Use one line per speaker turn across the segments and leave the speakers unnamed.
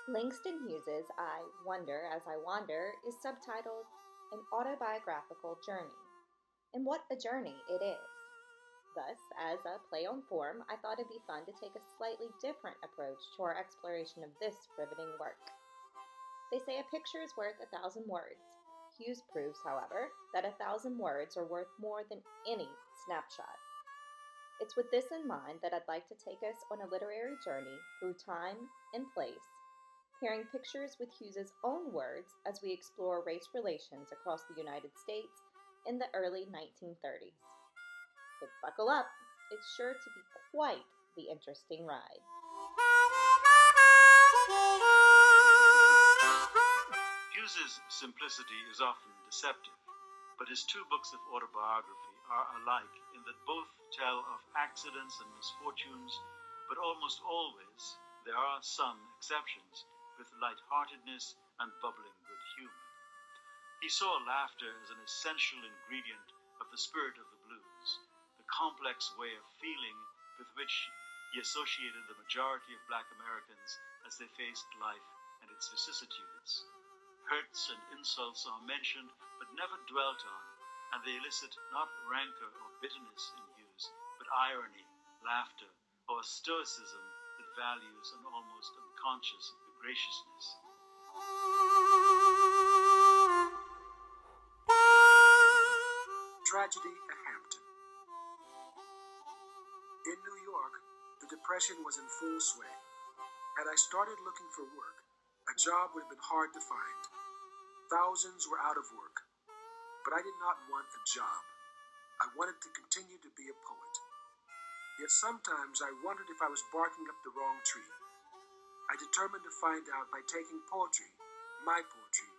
Langston Hughes's I Wonder as I Wander is subtitled An Autobiographical Journey. And what a journey it is! Thus, as a play on form, I thought it'd be fun to take a slightly different approach to our exploration of this riveting work. They say a picture is worth 1,000 words. Hughes proves, however, that 1,000 words are worth more than any snapshot. It's with this in mind that I'd like to take us on a literary journey through time and place, pairing pictures with Hughes's own words as we explore race relations across the United States in the early 1930s. So buckle up, it's sure to be quite the interesting ride.
Hughes's simplicity is often deceptive, but his two books of autobiography are alike in that both tell of accidents and misfortunes, but almost always there are some exceptions with lightheartedness and bubbling good humor. He saw laughter as an essential ingredient of the spirit of the blues, the complex way of feeling with which he associated the majority of Black Americans as they faced life and its vicissitudes. Hurts and insults are mentioned but never dwelt on, and they elicit not rancor or bitterness in Hughes, but irony, laughter, or a stoicism that values an almost unconscious graciousness.
Tragedy at Hampton. In New York, the Depression was in full sway. Had I started looking for work, a job would have been hard to find. Thousands were out of work. But I did not want a job. I wanted to continue to be a poet. Yet sometimes I wondered if I was barking up the wrong tree. I determined to find out by taking poetry, my poetry,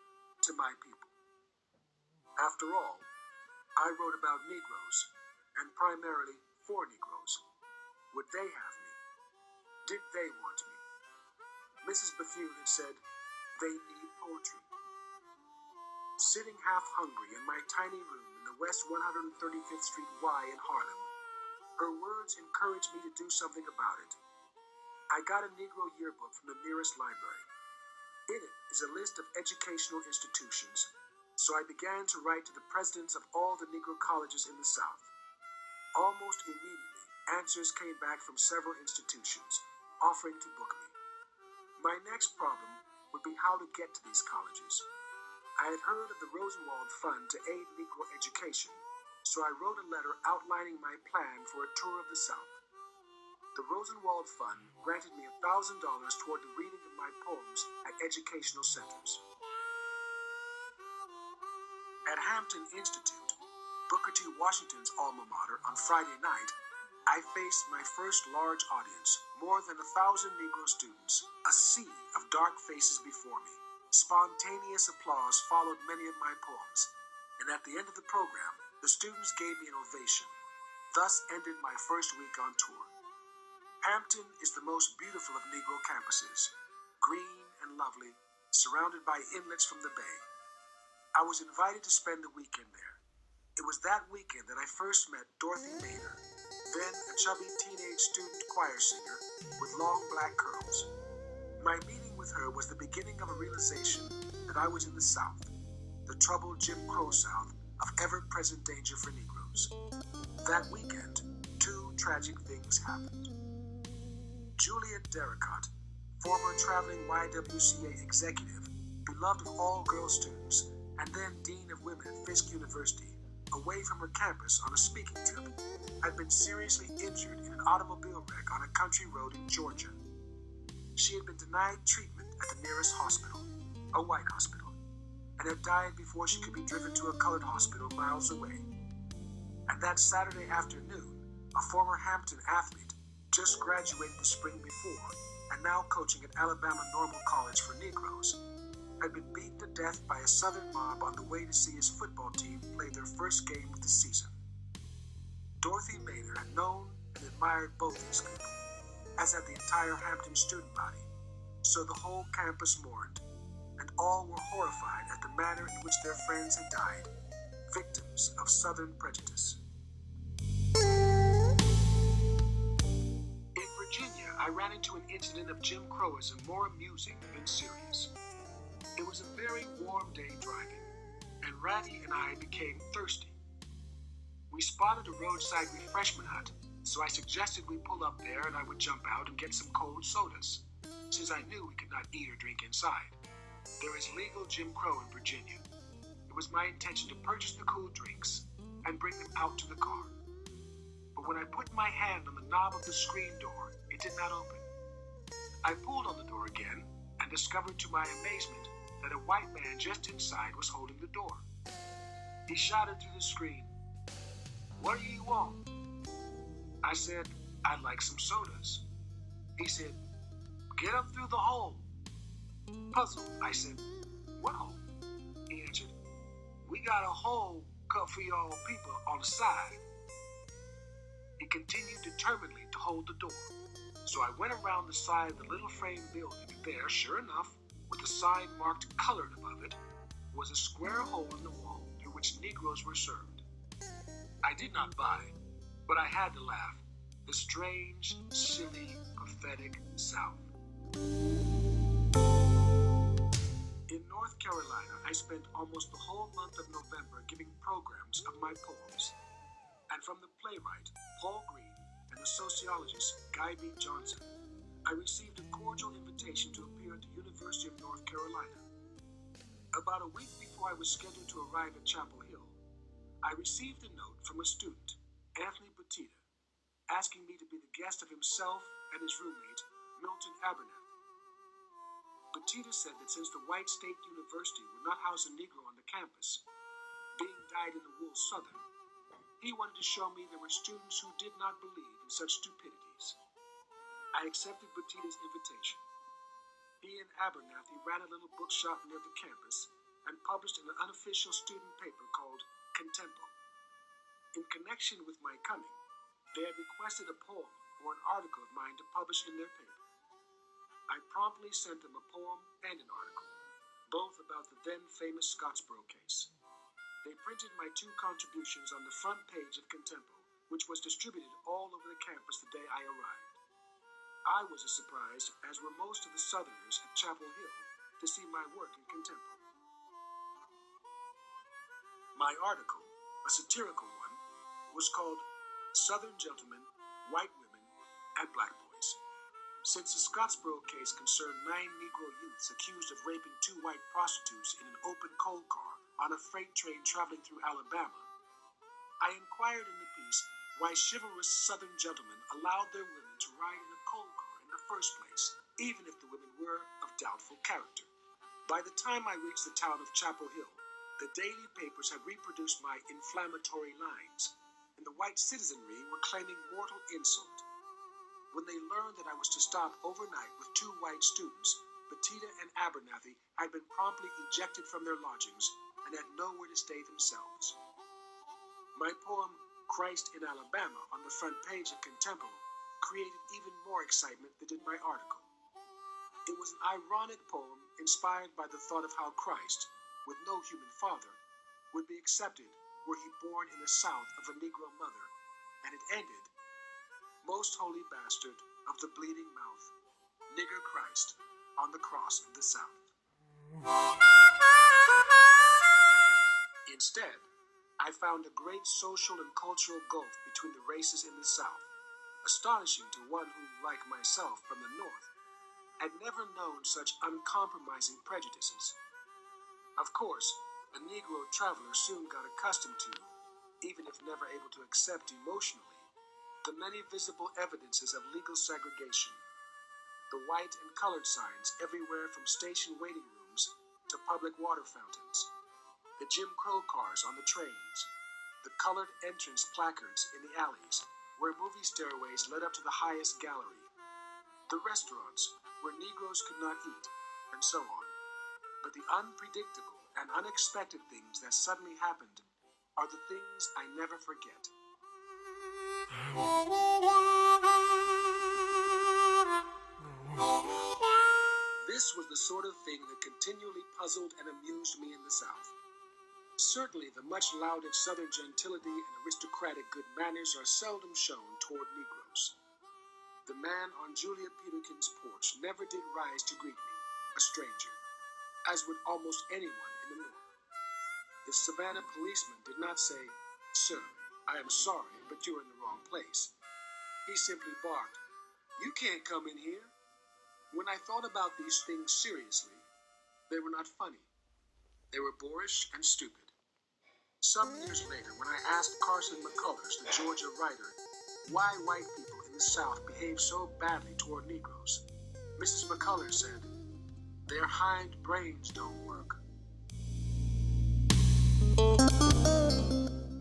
to my people. After all, I wrote about Negroes, and primarily for Negroes. Would they have me? Did they want me? Mrs. Bethune had said, they need poetry. Sitting half hungry in my tiny room in the West 135th Street Y in Harlem, her words encouraged me to do something about it. I got a Negro yearbook from the nearest library. In it is a list of educational institutions, so I began to write to the presidents of all the Negro colleges in the South. Almost immediately, answers came back from several institutions, offering to book me. My next problem would be how to get to these colleges. I had heard of the Rosenwald Fund to aid Negro education, so I wrote a letter outlining my plan for a tour of the South. The Rosenwald Fund granted me $1,000 toward the reading of my poems at educational centers. At Hampton Institute, Booker T. Washington's alma mater, on Friday night, I faced my first large audience, more than 1,000 Negro students, a sea of dark faces before me. Spontaneous applause followed many of my poems, and at the end of the program, the students gave me an ovation. Thus ended my first week on tour. Hampton is the most beautiful of Negro campuses, green and lovely, surrounded by inlets from the bay. I was invited to spend the weekend there. It was that weekend that I first met Dorothy Maynor, then a chubby teenage student choir singer with long black curls. My meeting with her was the beginning of a realization that I was in the South, the troubled Jim Crow South of ever-present danger for Negroes. That weekend, two tragic things happened. Juliet Derricott, former traveling YWCA executive, beloved of all girl students, and then Dean of Women at Fisk University, away from her campus on a speaking trip, had been seriously injured in an automobile wreck on a country road in Georgia. She had been denied treatment at the nearest hospital, a white hospital, and had died before she could be driven to a colored hospital miles away. And that Saturday afternoon, a former Hampton athlete, just graduated the spring before, and now coaching at Alabama Normal College for Negroes, had been beaten to death by a Southern mob on the way to see his football team play their first game of the season. Dorothy Maynor had known and admired both these people, as had the entire Hampton student body, so the whole campus mourned, and all were horrified at the manner in which their friends had died, victims of Southern prejudice. In Virginia, I I ran into an incident of Jim Crowism more amusing than serious. It was a very warm day driving, and Ratty and I became thirsty. We spotted a roadside refreshment hut, so I suggested we pull up there and I would jump out and get some cold sodas, since I knew we could not eat or drink inside. There is legal Jim Crow in Virginia. It was my intention to purchase the cool drinks and bring them out to the car. But when I put my hand on the knob of the screen door, it did not open. I pulled on the door again and discovered to my amazement that a white man just inside was holding the door. He shouted through the screen, "What do you want?" I said, "I'd like some sodas." He said, "Get up through the hole." Puzzled, I said, "What hole?" He answered, "We got a hole cut for y'all people on the side." He continued determinedly to hold the door. So I went around the side of the little frame building, and there, sure enough, with the sign marked colored above it, was a square hole in the wall through which Negroes were served. I did not buy, but I had to laugh. The strange, silly, pathetic South. In North Carolina, I spent almost the whole month of November giving programs of my poems. And from the playwright Paul Green and the sociologist Guy B. Johnson, I received a cordial invitation to appear at the University of North Carolina. About a week before I was scheduled to arrive at Chapel Hill, I received a note from a student, Anthony Petita, asking me to be the guest of himself and his roommate, Milton Abernathy. Petita said that since the white state university would not house a Negro on the campus, being dyed-in-the-wool Southern, he wanted to show me there were students who did not believe in such stupidities. I accepted Petita's invitation. He and Abernathy ran a little bookshop near the campus and published an unofficial student paper called Contempo. In connection with my coming, they had requested a poem or an article of mine to publish in their paper. I promptly sent them a poem and an article, both about the then famous Scottsboro case. They printed my 2 contributions on the front page of Contempo, which was distributed all over the campus the day I arrived. I was as surprised as were most of the Southerners at Chapel Hill to see my work in Contempo. My article, a satirical one, was called Southern Gentlemen, White Women, and Black Boys. Since the Scottsboro case concerned 9 Negro youths accused of raping 2 white prostitutes in an open coal car on a freight train traveling through Alabama, I inquired in the piece why chivalrous Southern gentlemen allowed their women to ride in a coal car in the first place, even if the women were of doubtful character. By the time I reached the town of Chapel Hill, the daily papers had reproduced my inflammatory lines, and the white citizenry were claiming mortal insult. When they learned that I was to stop overnight with 2 white students, Petita and Abernathy had been promptly ejected from their lodgings and had nowhere to stay themselves. My poem, Christ in Alabama, on the front page of Contempo, created even more excitement than did my article. It was an ironic poem inspired by the thought of how Christ, with no human father, would be accepted were he born in the South of a Negro mother, and it ended, "Most holy bastard of the bleeding mouth, nigger Christ on the cross of the South." Instead, I found a great social and cultural gulf between the races in the South, astonishing to one who, like myself from the North, had never known such uncompromising prejudices. Of course, a Negro traveler soon got accustomed to, even if never able to accept emotionally, the many visible evidences of legal segregation, the white and colored signs everywhere from station waiting rooms to public water fountains, the Jim Crow cars on the trains, the colored entrance placards in the alleys where movie stairways led up to the highest gallery, the restaurants where Negroes could not eat, and so on. But the unpredictable and unexpected things that suddenly happened are the things I never forget. This was the sort of thing that continually puzzled and amused me in the South. Certainly, the much-lauded Southern gentility and aristocratic good manners are seldom shown toward Negroes. The man on Julia Peterkin's porch never did rise to greet me, a stranger, as would almost anyone in the North. The Savannah policeman did not say, "Sir, I am sorry, but you're in the wrong place." He simply barked, "You can't come in here." When I thought about these things seriously, they were not funny. They were boorish and stupid. Some years later, when I asked Carson McCullers, the Georgia writer, why white people in the South behave so badly toward Negroes, Mrs. McCullers said, "Their hind brains don't work."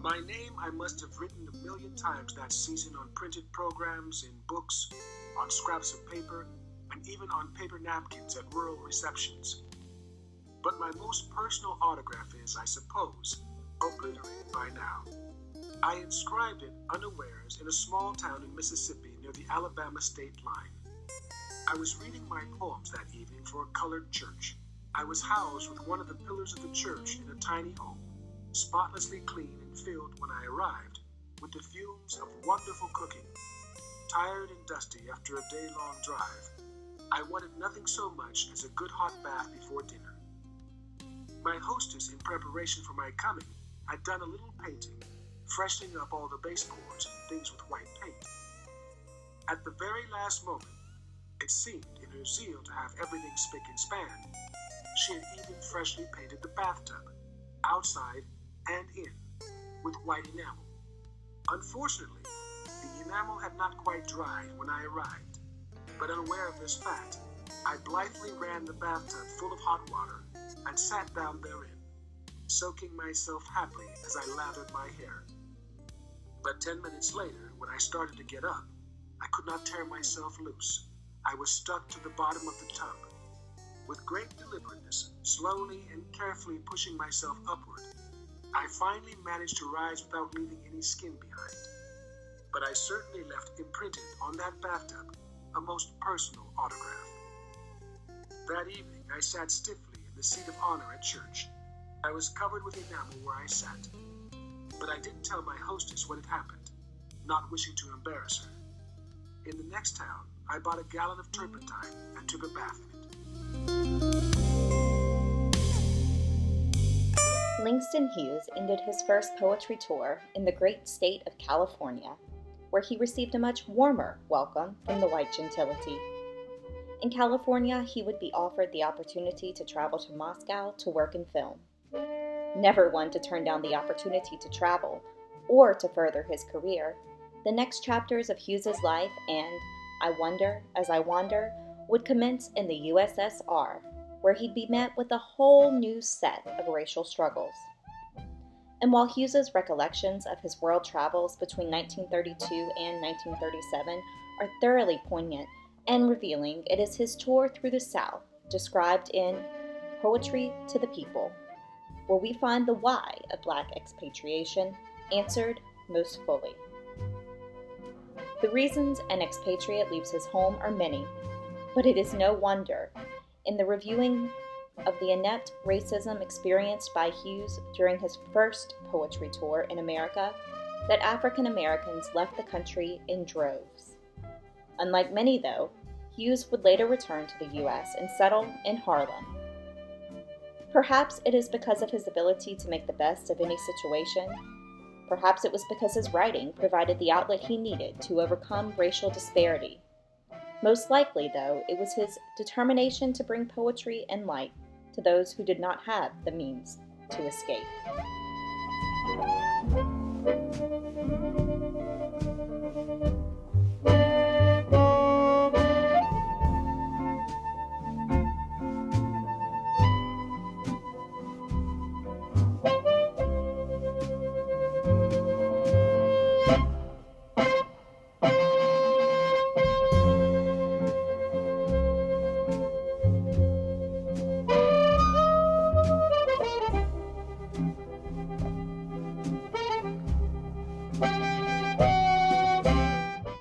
My name I must have written 1,000,000 times that season on printed programs, in books, on scraps of paper, and even on paper napkins at rural receptions. But my most personal autograph is, I suppose, obliterated by now. I inscribed it unawares in a small town in Mississippi near the Alabama state line. I was reading my poems that evening for a colored church. I was housed with one of the pillars of the church in a tiny home, spotlessly clean and filled when I arrived with the fumes of wonderful cooking. Tired and dusty after a day-long drive, I wanted nothing so much as a good hot bath before dinner. My hostess, in preparation for my coming, had done a little painting, freshening up all the baseboards and things with white paint. At the very last moment, it seemed, in her zeal to have everything spick and span, she had even freshly painted the bathtub, outside and in, with white enamel. Unfortunately, the enamel had not quite dried when I arrived, but unaware of this fact, I blithely ran the bathtub full of hot water and sat down therein, soaking myself happily as I lathered my hair. But 10 minutes later, when I started to get up, I could not tear myself loose. I was stuck to the bottom of the tub. With great deliberateness, slowly and carefully pushing myself upward, I finally managed to rise without leaving any skin behind. But I certainly left imprinted on that bathtub a most personal autograph. That evening, I sat stiffly in the seat of honor at church. I was covered with enamel where I sat, but I didn't tell my hostess what had happened, not wishing to embarrass her. In the next town, I bought a gallon of turpentine and took a bath in it.
Langston Hughes ended his first poetry tour in the great state of California, where he received a much warmer welcome from the white gentility. In California, he would be offered the opportunity to travel to Moscow to work in film. Never one to turn down the opportunity to travel or to further his career, the next chapters of Hughes's life and I Wonder As I Wander would commence in the USSR, where he'd be met with a whole new set of racial struggles. And while Hughes's recollections of his world travels between 1932 and 1937 are thoroughly poignant and revealing, it is his tour through the South, described in Poetry to the People, where we find the why of Black expatriation answered most fully. The reasons an expatriate leaves his home are many, but it is no wonder, in the reviewing of the inept racism experienced by Hughes during his first poetry tour in America, that African Americans left the country in droves. Unlike many, though, Hughes would later return to the U.S. and settle in Harlem. Perhaps it is because of his ability to make the best of any situation. Perhaps it was because his writing provided the outlet he needed to overcome racial disparity. Most likely, though, it was his determination to bring poetry and light to those who did not have the means to escape.